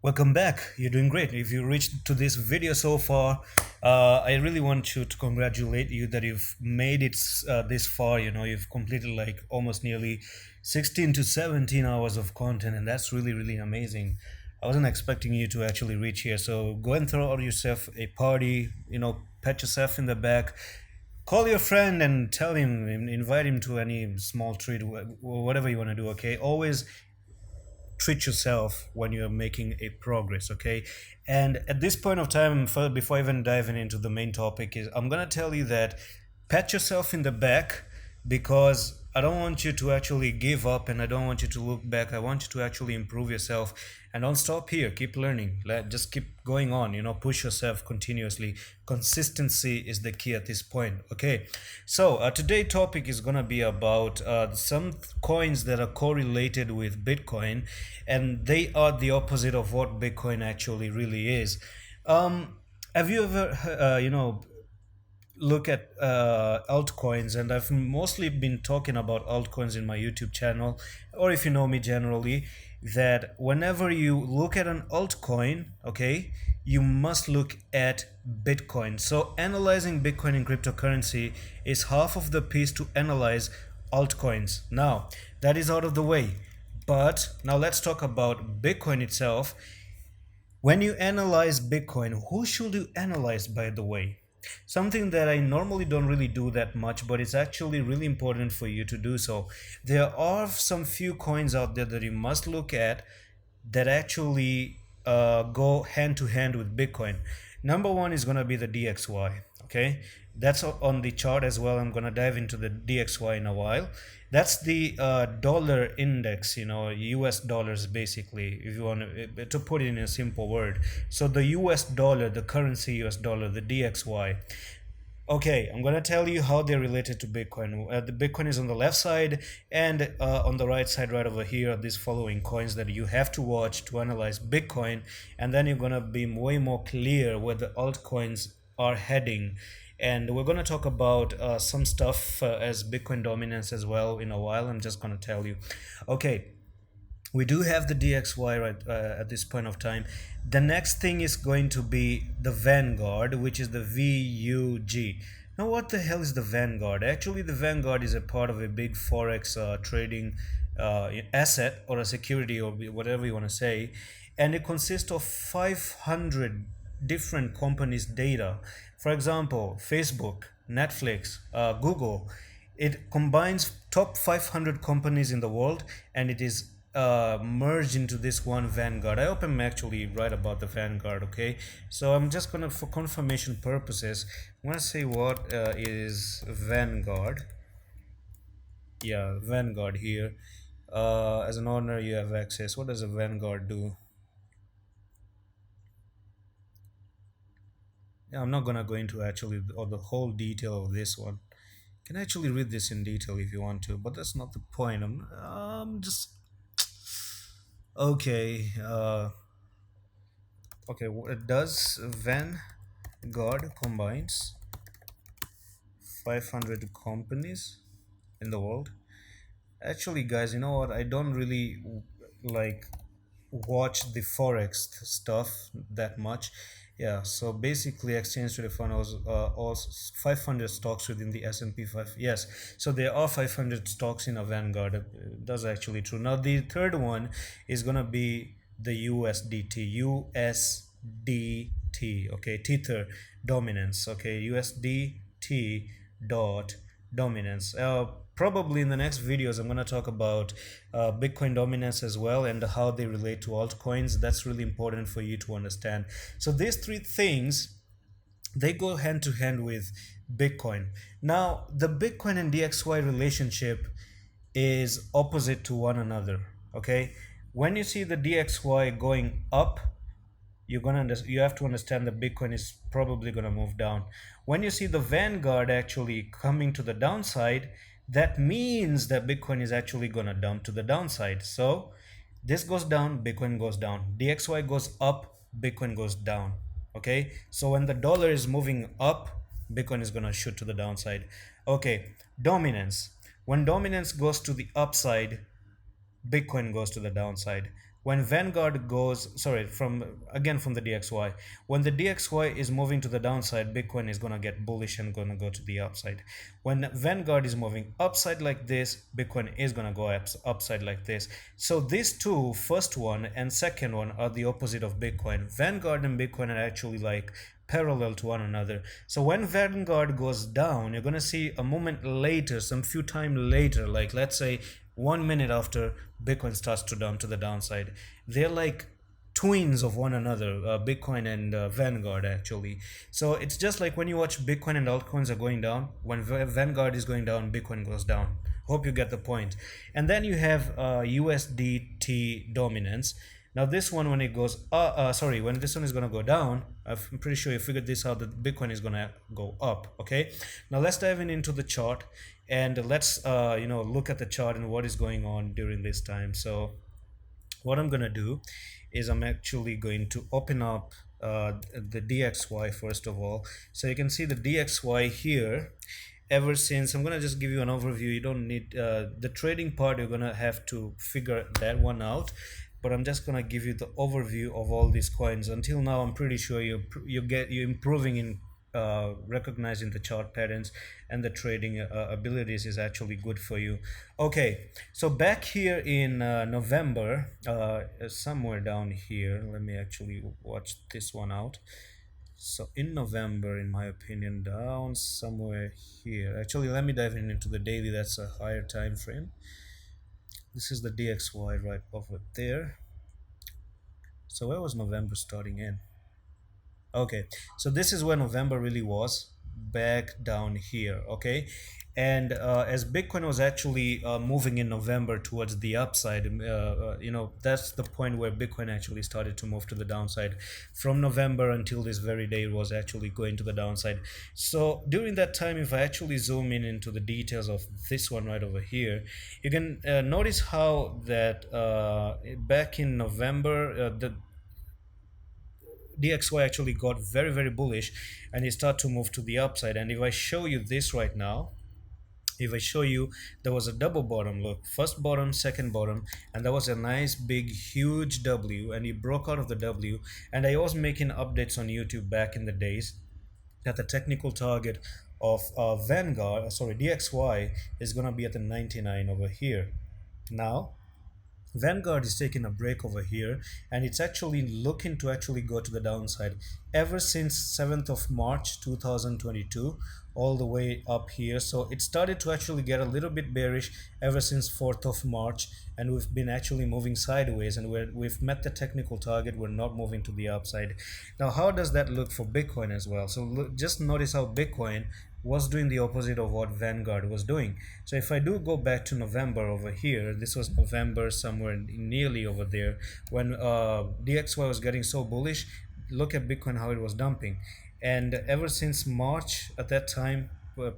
Welcome back. You're doing great. If you reached to this video so far, I really want you to congratulate you that you've made it this far. You've completed like almost nearly 16 to 17 hours of content, and that's really, really amazing. I wasn't expecting you to actually reach here. So go and throw out yourself a party, pat yourself in the back. Call your friend and tell him, invite him to any small treat, whatever you want to do, okay? Always treat yourself when you're making a progress, okay? And at this point of time, before even diving into the main topic, is I'm gonna tell you that pat yourself in the back, because I don't want you to actually give up, and I don't want you to look back. I want you to actually improve yourself, and don't stop here. Keep learning. Just keep going on. Push yourself continuously. Consistency is the key at this point. Okay. So today's topic is gonna be about some coins that are correlated with Bitcoin, and they are the opposite of what Bitcoin actually really is. Have you ever, look at altcoins? And I've mostly been talking about altcoins in my YouTube channel, or if you know me generally, that whenever you look at an altcoin, okay, you must look at Bitcoin. So analyzing Bitcoin in cryptocurrency is half of the piece to analyze altcoins. Now that is out of the way, but now let's talk about Bitcoin itself. When you analyze Bitcoin, who should you analyze, by the way? Something that I normally don't really do that much, but it's actually really important for you to do so. There are some few coins out there that you must look at that actually go hand to hand with Bitcoin. Number one is going to be the DXY. Okay, that's on the chart as well. I'm going to dive into the DXY in a while. That's the dollar index, US dollars, basically, if you want to put it in a simple word. So the US dollar, the currency US dollar, the DXY. Okay, I'm gonna tell you how they're related to Bitcoin. The Bitcoin is on the left side, and on the right side, right over here, are these following coins that you have to watch to analyze Bitcoin, and then you're gonna be way more clear where the altcoins are heading. And we're gonna talk about some stuff as Bitcoin dominance as well in a while. I'm just gonna tell you. Okay, we do have the DXY right at this point of time. The next thing is going to be the Vanguard, which is the VUG. Now, what the hell is the Vanguard? Actually, the Vanguard is a part of a big forex trading asset, or a security, or whatever you want to say, and it consists of 500 different companies' data. For example, Facebook, Netflix, Google. It combines top 500 companies in the world, and it is merged into this one Vanguard. I hope I'm actually right about the Vanguard. Okay, so I'm just gonna, for confirmation purposes, I'm gonna say what is Vanguard. Yeah, Vanguard here. As an owner, you have access. What does a Vanguard do? Yeah, I'm not gonna go into actually or the whole detail of this one. You can actually read this in detail if you want to, but that's not the point. I'm just okay. Okay, does Vanguard combines 500 companies in the world? Actually, guys, you know what? I don't really like watch the forex stuff that much. Yeah, so basically, exchange traded fund was also 500 stocks within the S&P 5. Yes, so there are 500 stocks in a Vanguard. That's actually true. Now, the third one is gonna be the USDT. USDT. Okay, Tether dominance. Okay, USDT dot dominance. Probably in the next videos, I'm going to talk about Bitcoin dominance as well, and how they relate to altcoins. That's really important for you to understand. So these three things, they go hand to hand with Bitcoin. Now, the Bitcoin and DXY relationship is opposite to one another. Okay, when you see the DXY going up, you have to understand that Bitcoin is probably gonna move down. When you see the Vanguard actually coming to the downside, that means that Bitcoin is actually gonna dump to the downside. So this goes down, Bitcoin goes down. DXY goes up, Bitcoin goes down. Okay, so when the dollar is moving up, Bitcoin is gonna shoot to the downside. Okay, dominance. When dominance goes to the upside, Bitcoin goes to the downside. when Vanguard goes, sorry, from again from the DXY, when the DXY is moving to the downside, Bitcoin is gonna get bullish and gonna go to the upside. When Vanguard is moving upside like this, Bitcoin is gonna go upside like this. So these two, first one and second one, are the opposite of Bitcoin. Vanguard and Bitcoin are actually like parallel to one another. So when Vanguard goes down, you're gonna see a moment later, some few time later, like let's say 1 minute after Bitcoin starts to down to the downside. They're like twins of one another, Bitcoin and Vanguard actually. So it's just like when you watch Bitcoin and altcoins are going down, when Vanguard is going down, Bitcoin goes down. Hope you get the point. And then you have USDT dominance. Now this one, when it goes, when this one is gonna go down, I'm pretty sure you figured this out, that Bitcoin is gonna go up. Okay. Now let's dive into the chart, and let's look at the chart and what is going on during this time. So what I'm gonna do is I'm actually going to open up the DXY first of all. So you can see the DXY here. Ever since, I'm gonna just give you an overview. You don't need the trading part, you're gonna have to figure that one out, but I'm just gonna give you the overview of all these coins. Until now, I'm pretty sure you're improving in recognizing the chart patterns, and the trading abilities is actually good for you. Okay, so back here in November, somewhere down here, let me actually watch this one out. So in November, in my opinion, down somewhere here. Actually, let me dive into the daily. That's a higher time frame. This is the DXY right over there. So where was November starting in? Okay, so this is where November really was, back down here. Okay, and as Bitcoin was actually moving in November towards the upside, that's the point where Bitcoin actually started to move to the downside. From November until this very day, it was actually going to the downside. So during that time, if I actually zoom in into the details of this one right over here, you can notice how that back in November, the DXY actually got very, very bullish, and it started to move to the upside. And if I show you this right now, if I show you, there was a double bottom. Look, first bottom, second bottom, and there was a nice big huge W, and it broke out of the W. And I was making updates on YouTube back in the days that the technical target of DXY is gonna be at the 99 over here. Now Vanguard is taking a break over here, and it's actually looking to actually go to the downside ever since 7th of March 2022 all the way up here. So it started to actually get a little bit bearish ever since 4th of March, and we've been actually moving sideways, and we've met the technical target. We're not moving to the upside. Now how does that look for Bitcoin as well? So just notice how Bitcoin was doing the opposite of what Vanguard was doing. So if I do go back to November over here, this was November somewhere nearly over there, when DXY was getting so bullish. Look at Bitcoin, how it was dumping. And ever since March, at that time,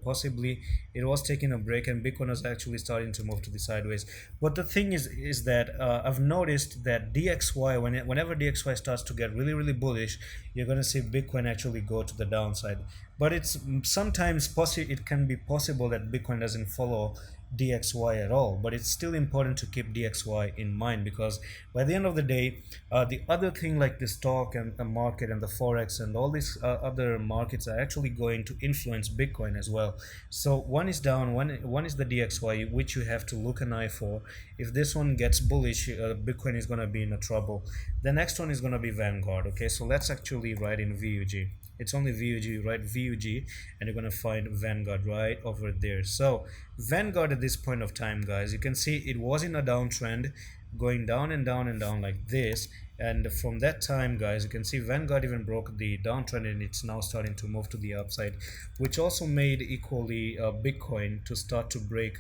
possibly it was taking a break, and Bitcoin was actually starting to move to the sideways. But the thing is that I've noticed that DXY, whenever DXY starts to get really, really bullish, you're going to see Bitcoin actually go to the downside. But it's sometimes it can be possible that Bitcoin doesn't follow DXY at all, but it's still important to keep DXY in mind, because by the end of the day, the other thing like the stock and the market and the forex and all these other markets are actually going to influence Bitcoin as well. So one is down, one is the DXY, which you have to look an eye for. If this one gets bullish, Bitcoin is going to be in a trouble. The next one is going to be Vanguard. Okay, so let's actually write in VUG. It's only VUG, right? VUG, and you're going to find Vanguard right over there. So Vanguard at this point of time, guys, you can see it was in a downtrend, going down and down and down like this. And from that time, guys, you can see Vanguard even broke the downtrend, and it's now starting to move to the upside, which also made equally Bitcoin to start to break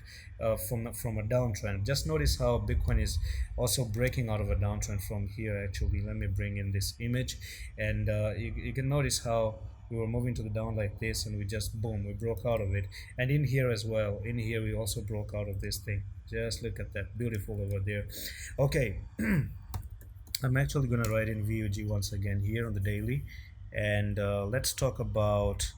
from a downtrend. Just notice how Bitcoin is also breaking out of a downtrend from here. Actually, let me bring in this image, and you can notice how we were moving to the down like this, and we just boom, we broke out of it. And in here as well, in here we also broke out of this thing. Just look at that, beautiful over there. Okay. I'm actually going to write in VUG once again here on the daily, and let's talk about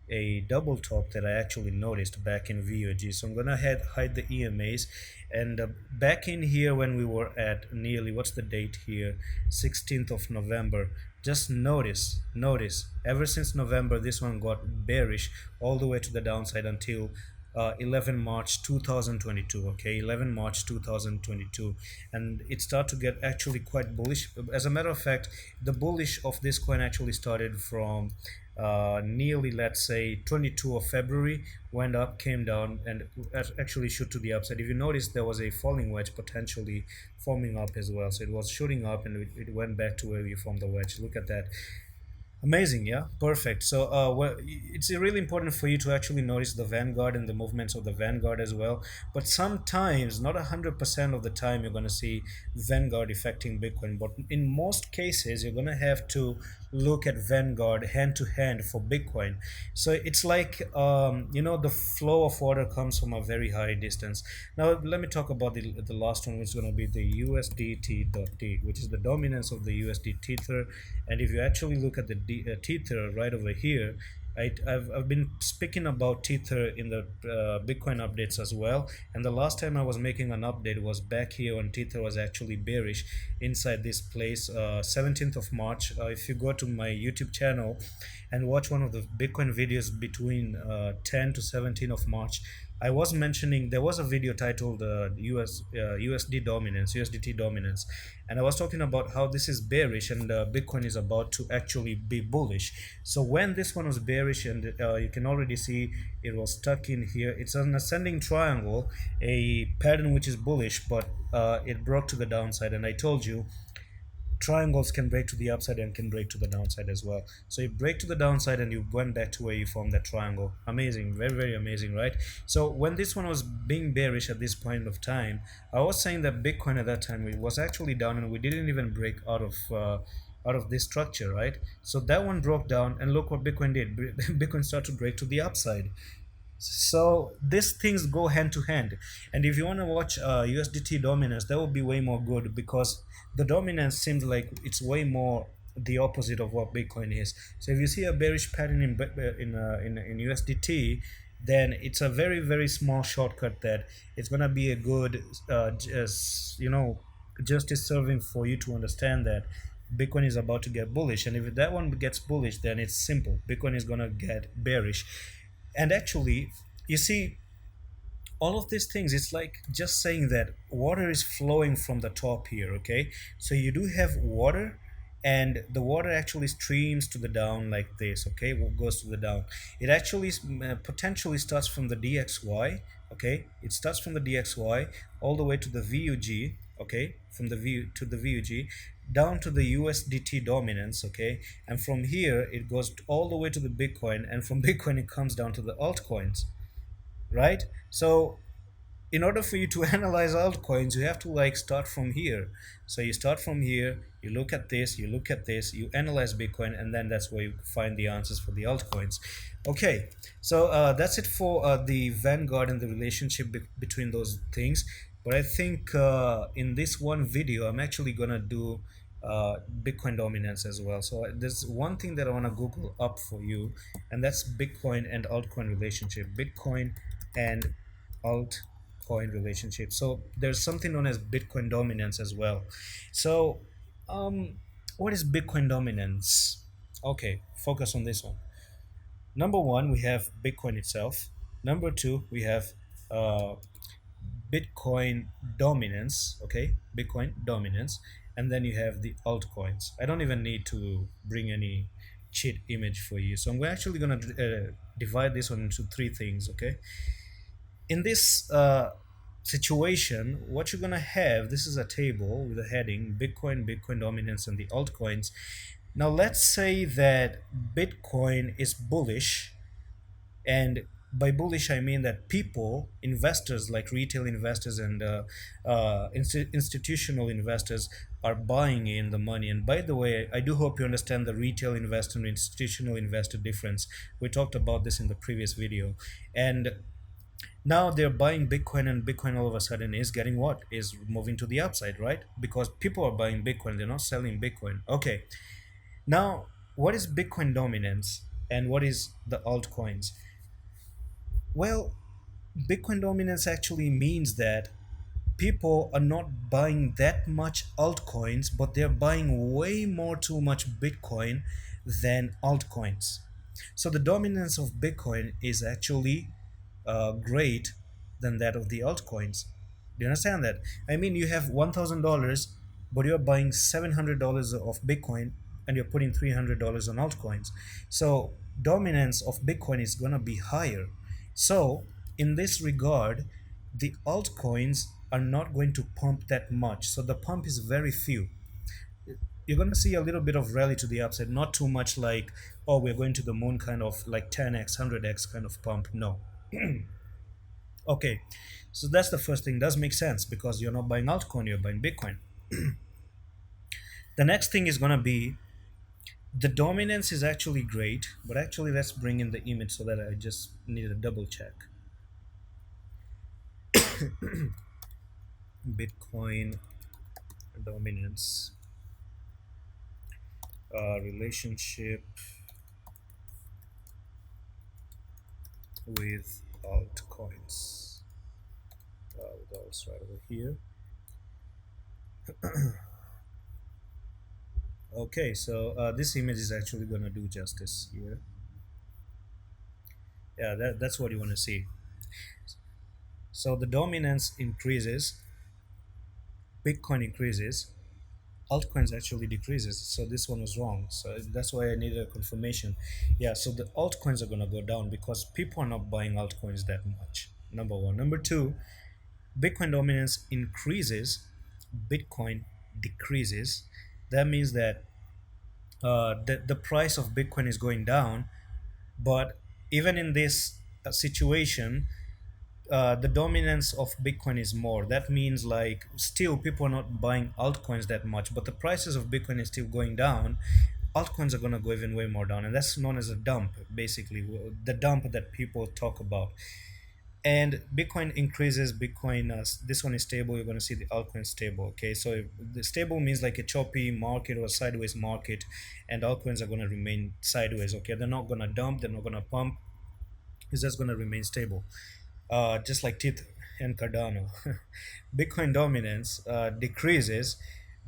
a double top that I actually noticed back in VOG. So I'm gonna hide the EMAs, and back in here when we were at nearly, what's the date here, 16th of November. Just notice ever since November this one got bearish all the way to the downside until 11 March 2022. Okay, 11 March 2022, and it started to get actually quite bullish. As a matter of fact, the bullish of this coin actually started from nearly, let's say, 22 of February, went up, came down, and actually shoot to the upside. If you notice, there was a falling wedge potentially forming up as well. So it was shooting up and it went back to where we formed the wedge. Look at that. Amazing, yeah, perfect. So, well, it's really important for you to actually notice the Vanguard and the movements of the Vanguard as well. But sometimes, not 100% of the time, you're going to see Vanguard affecting Bitcoin. But in most cases, you're going to have to look at Vanguard hand to hand for Bitcoin. So it's like, the flow of water comes from a very high distance. Now, let me talk about the last one, which is going to be the USDT.T, which is the dominance of the USD Tether. And if you actually look at the Tether right over here, I've been speaking about Tether in the Bitcoin updates as well. And the last time I was making an update was back here when Tether was actually bearish inside this place, 17th of March. If you go to my YouTube channel and watch one of the Bitcoin videos between 10 to 17 of March, I was mentioning there was a video titled USD dominance, USDT dominance, and I was talking about how this is bearish and Bitcoin is about to actually be bullish. So when this one was bearish, and you can already see it was stuck in here. It's an ascending triangle, a pattern which is bullish, but it broke to the downside, and I told you triangles can break to the upside and can break to the downside as well. So you break to the downside and you went back to where you formed that triangle. Amazing, very, very amazing, right? So when this one was being bearish at this point of time, I was saying that Bitcoin at that time it was actually down and we didn't even break out of this structure, right? So that one broke down, and look what Bitcoin did. Bitcoin started to break to the upside. So these things go hand to hand, and if you want to watch USDT dominance, that would be way more good, because the dominance seems like it's way more the opposite of what Bitcoin is. So if you see a bearish pattern in USDT, then it's a very, very small shortcut that it's gonna be a good justice serving for you to understand that Bitcoin is about to get bullish, and if that one gets bullish, then it's simple. Bitcoin is gonna get bearish. And actually, you see, all of these things, it's like just saying that water is flowing from the top here, okay? So you do have water, and the water actually streams to the down like this, okay? What goes to the down? It actually potentially starts from the DXY, okay? It starts from the DXY all the way to the VUG, okay? From the VU to the VUG, down to the USDT dominance, okay? And from here, it goes all the way to the Bitcoin, and from Bitcoin, it comes down to the altcoins, right? So in order for you to analyze altcoins, you have to like start from here. So you start from here, you look at this, you look at this, you analyze Bitcoin, and then that's where you find the answers for the altcoins. Okay, so that's it for the Vanguard and the relationship between those things. But I think in this one video, I'm actually gonna do Bitcoin dominance as well. So there's one thing that I want to Google up for you, and that's Bitcoin and altcoin relationship. Bitcoin and altcoin relationship. So there's something known as Bitcoin dominance as well. So what is Bitcoin dominance? Okay, focus on this one. Number one, we have Bitcoin itself. Number two, we have Bitcoin dominance, okay? Bitcoin dominance. And then you have the altcoins. I don't even need to bring any cheat image for you. So I'm actually going to divide this one into three things, okay? In this situation, what you're going to have, this is a table with a heading, Bitcoin, Bitcoin dominance, and the altcoins. Now let's say that Bitcoin is bullish, and by bullish I mean that people, investors like retail investors and institutional investors are buying in the money. And by the way, I do hope you understand the retail investor and institutional investor difference. We talked about this in the previous video. And now they're buying Bitcoin, and Bitcoin all of a sudden is getting what? Is moving to the upside, right? Because people are buying Bitcoin, they're not selling Bitcoin. Okay, now what is Bitcoin dominance? And what is the altcoins? Well, Bitcoin dominance actually means that people are not buying that much altcoins, but they're buying way more too much Bitcoin than altcoins. So the dominance of Bitcoin is actually great than that of the altcoins. Do you understand that? I mean, you have $1,000, but you're buying $700 of Bitcoin and you're putting $300 on altcoins. So dominance of Bitcoin is gonna be higher. So in this regard, the altcoins are not going to pump that much. So the pump is very few. You're going to see a little bit of rally to the upside, not too much like, oh, we're going to the moon kind of like 10x, 100x kind of pump. No. Okay, so that's the first thing. Does make sense because you're not buying altcoin, you're buying Bitcoin. The next thing is going to be the dominance is actually great, but actually let's bring in the image so that I just need a double check. Bitcoin dominance relationship with altcoins. With alts right over here. Okay, so this image is actually going to do justice here. Yeah, that's what you want to see. So the dominance increases, Bitcoin increases, altcoins actually decreases. So this one was wrong. So that's why I needed a confirmation. Yeah, so the altcoins are going to go down because people are not buying altcoins that much. Number one. Number two, Bitcoin dominance increases, Bitcoin decreases. That means that the price of Bitcoin is going down, but even in this situation, the dominance of Bitcoin is more. That means like still people are not buying altcoins that much, but the prices of Bitcoin is still going down. Altcoins are gonna go even way more down, and that's known as a dump, basically the dump that people talk about. And Bitcoin increases, Bitcoin this one is stable, you're going to see the altcoin stable. Okay, so the stable means like a choppy market or a sideways market, and altcoins are going to remain sideways. Okay, they're not going to dump, they're not going to pump, it's just going to remain stable, just like Teeth and Cardano. Bitcoin dominance decreases,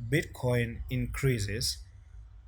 Bitcoin increases,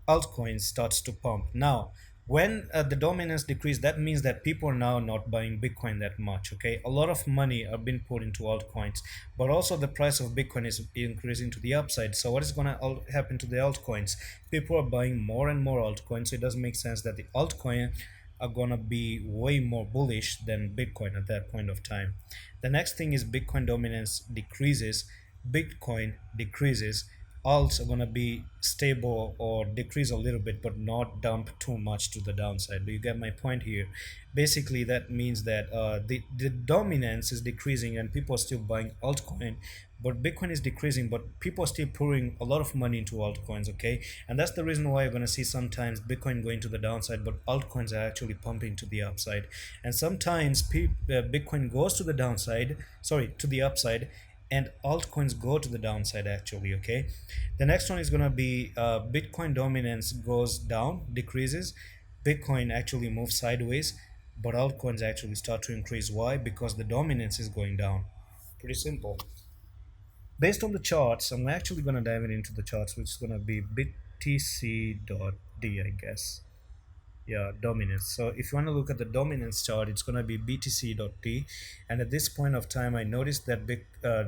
altcoin starts to pump. Now, when the dominance decrease, that means that people are now not buying Bitcoin that much. Okay, a lot of money are being put into altcoins, but also the price of Bitcoin is increasing to the upside. So what is going to happen to the altcoins? People are buying more and more altcoins, so it doesn't make sense that the altcoin are gonna be way more bullish than Bitcoin at that point of time. The next thing is Bitcoin dominance decreases, Bitcoin decreases, alts are gonna be stable or decrease a little bit, but not dump too much to the downside. Do you get my point here? Basically, that means that the dominance is decreasing and people are still buying altcoin, but Bitcoin is decreasing, but people are still pouring a lot of money into altcoins. Okay, and that's the reason why you're going to see sometimes Bitcoin going to the downside, but altcoins are actually pumping to the upside. And sometimes Bitcoin goes to the downside, sorry, to the upside, and altcoins go to the downside actually. Okay, the next one is going to be Bitcoin dominance goes down, decreases, Bitcoin actually moves sideways, but altcoins actually start to increase. Why? Because the dominance is going down. Pretty simple. Based on the charts, I'm actually going to dive into the charts, which is going to be btc.d, I guess. Yeah, dominance. So if you want to look at the dominance chart, it's going to be btc.d. And at this point of time, I noticed that big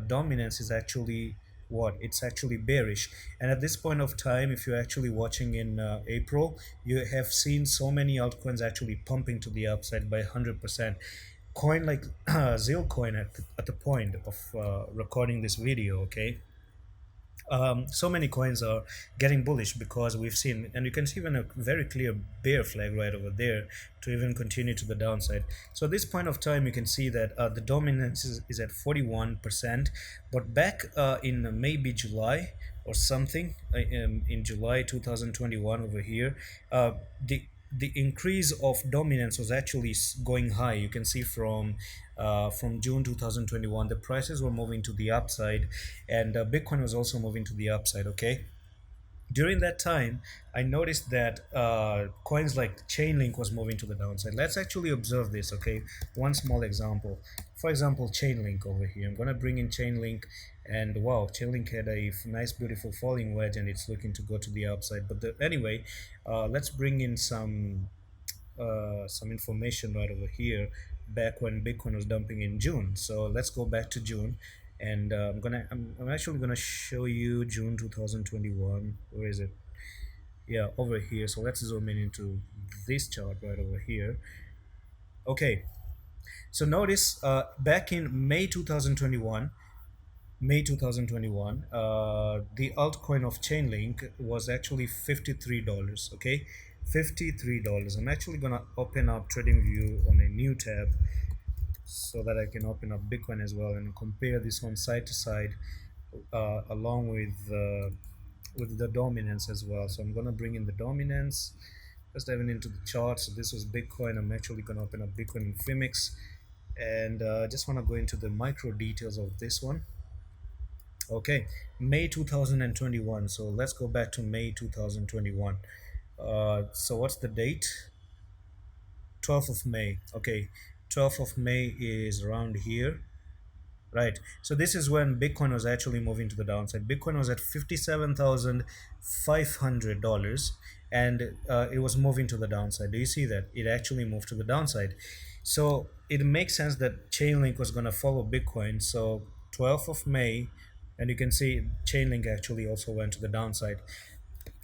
dominance is actually what? It's actually bearish. And at this point of time, if you're actually watching in April, you have seen so many altcoins actually pumping to the upside by 100%. Coin like Zilcoin at the point of recording this video, okay, so many coins are getting bullish because we've seen, and you can see even a very clear bear flag right over there to even continue to the downside. So at this point of time, you can see that the dominance is at 41%, but back in maybe July or something, in July 2021 over here, the increase of dominance was actually going high. You can see from June 2021, the prices were moving to the upside, and Bitcoin was also moving to the upside. Okay, During that time, I noticed that coins like Chainlink was moving to the downside. Let's actually observe this, okay? One small example. For example, Chainlink over here. I'm gonna bring in Chainlink, and wow, Chainlink had a nice, beautiful falling wedge, and it's looking to go to the upside. But anyway, let's bring in some information right over here. Back when Bitcoin was dumping in June. So let's go back to June, and I'm actually gonna show you June 2021. Where is it? Yeah, over here. So let's zoom in into this chart right over here. Okay, so notice back in May 2021, the altcoin of Chainlink was actually $53. Okay, $53. I'm actually gonna open up TradingView on a new tab so that I can open up Bitcoin as well and compare this one side to side, along with the dominance as well. So I'm gonna bring in the dominance. Just diving into the chart. So this was Bitcoin. I'm actually gonna open up Bitcoin in Fimix, and just wanna go into the micro details of this one. Okay, May 2021. So let's go back to May 2021. So what's the date? 12th of May. Okay, 12th of May is around here. Right. So this is when Bitcoin was actually moving to the downside. Bitcoin was at $57,500, and it was moving to the downside. Do you see that? It actually moved to the downside. So it makes sense that Chainlink was going to follow Bitcoin. So 12th of May, and you can see Chainlink actually also went to the downside.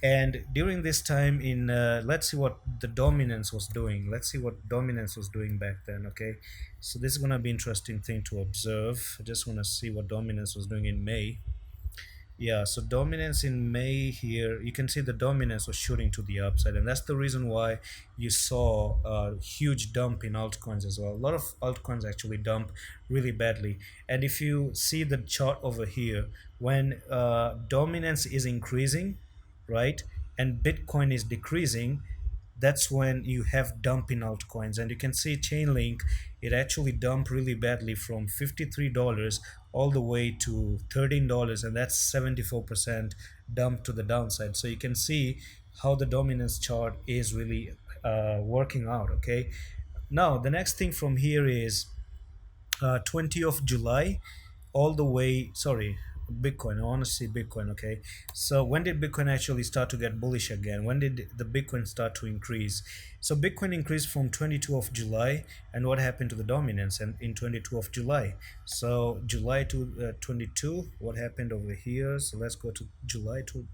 And during this time in let's see what the dominance was doing. Let's see what dominance was doing back then. Okay, so this is going to be interesting thing to observe. I just want to see what dominance was doing in May. Yeah, so dominance in May here, you can see the dominance was shooting to the upside, and that's the reason why you saw a huge dump in altcoins as well. A lot of altcoins actually dump really badly. And if you see the chart over here, when dominance is increasing, right, and Bitcoin is decreasing, that's when you have dump in altcoins. And you can see Chainlink, it actually dumped really badly from $53 all the way to $13, and that's 74% dump to the downside. So you can see how the dominance chart is really working out. Okay, now the next thing from here is 20th of July all the way, sorry, Bitcoin. I want to see Bitcoin. Okay, so when did Bitcoin actually start to get bullish again? When did the Bitcoin start to increase? So Bitcoin increased from 22 of July, and what happened to the dominance and in 22 of July? So July to 22, what happened over here? So let's go to July to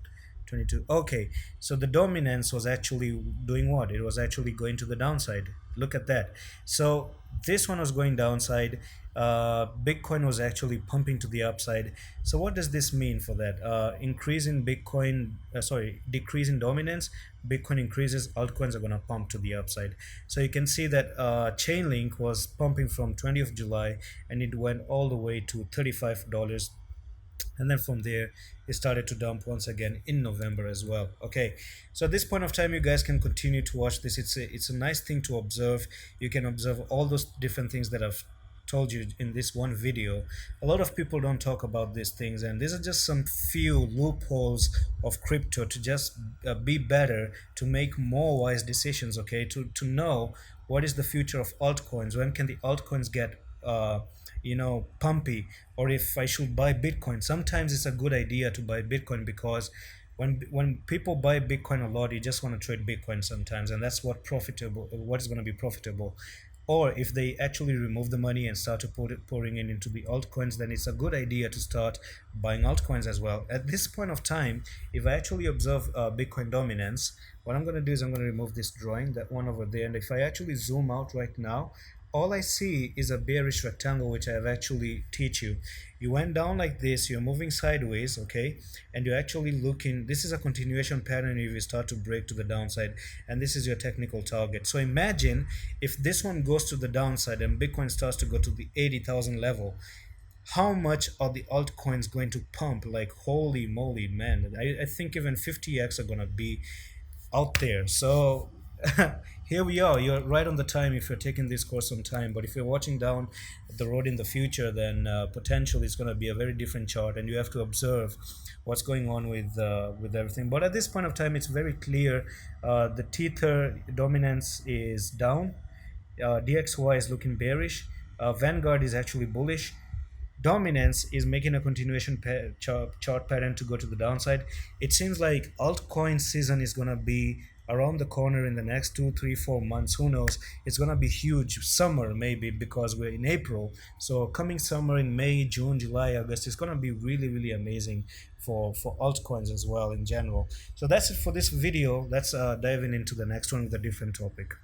22. Okay, so the dominance was actually doing what? It was actually going to the downside. Look at that. So this one was going downside. Bitcoin was actually pumping to the upside. So what does this mean for that? Increase in Bitcoin, decrease in dominance, Bitcoin increases, altcoins are going to pump to the upside. So you can see that Chainlink was pumping from 20th of July, and it went all the way to $35, and then from there it started to dump once again in November as well. Okay, so at this point of time you guys can continue to watch this. It's a nice thing to observe. You can observe all those different things that I've told you in this one video. A lot of people don't talk about these things, and these are just some few loopholes of crypto to just be better, to make more wise decisions. Okay, to know what is the future of altcoins, when can the altcoins get pumpy, or if I should buy Bitcoin. Sometimes it's a good idea to buy Bitcoin, because when people buy Bitcoin a lot, you just want to trade Bitcoin sometimes, and that's what is going to be profitable. Or if they actually remove the money and start to pouring it into the altcoins, then it's a good idea to start buying altcoins as well. At this point of time, if I actually observe Bitcoin dominance, what I'm going to do is I'm going to remove this drawing, that one over there, and if I actually zoom out right now, all I see is a bearish rectangle, which I have actually teach you. You went down like this, you're moving sideways, okay, and you're actually looking. This is a continuation pattern if you start to break to the downside, and this is your technical target. So imagine if this one goes to the downside and Bitcoin starts to go to the 80,000 level, how much are the altcoins going to pump? Like, holy moly, man, I think even 50x are gonna be out there. So Here we are. You're right on the time if you're taking this course on time. But if you're watching down the road in the future, then potentially it's going to be a very different chart, and you have to observe what's going on with everything. But at this point of time, it's very clear the tether dominance is down. DXY is looking bearish. Vanguard is actually bullish. Dominance is making a continuation chart pattern to go to the downside. It seems like altcoin season is going to be around the corner in the next 2 3 4 months. Who knows? It's going to be huge. Summer maybe, because we're in April. So coming summer in May, June, July, August, it's going to be really really amazing for altcoins as well in general. So that's it for this video. Let's dive into the next one with a different topic.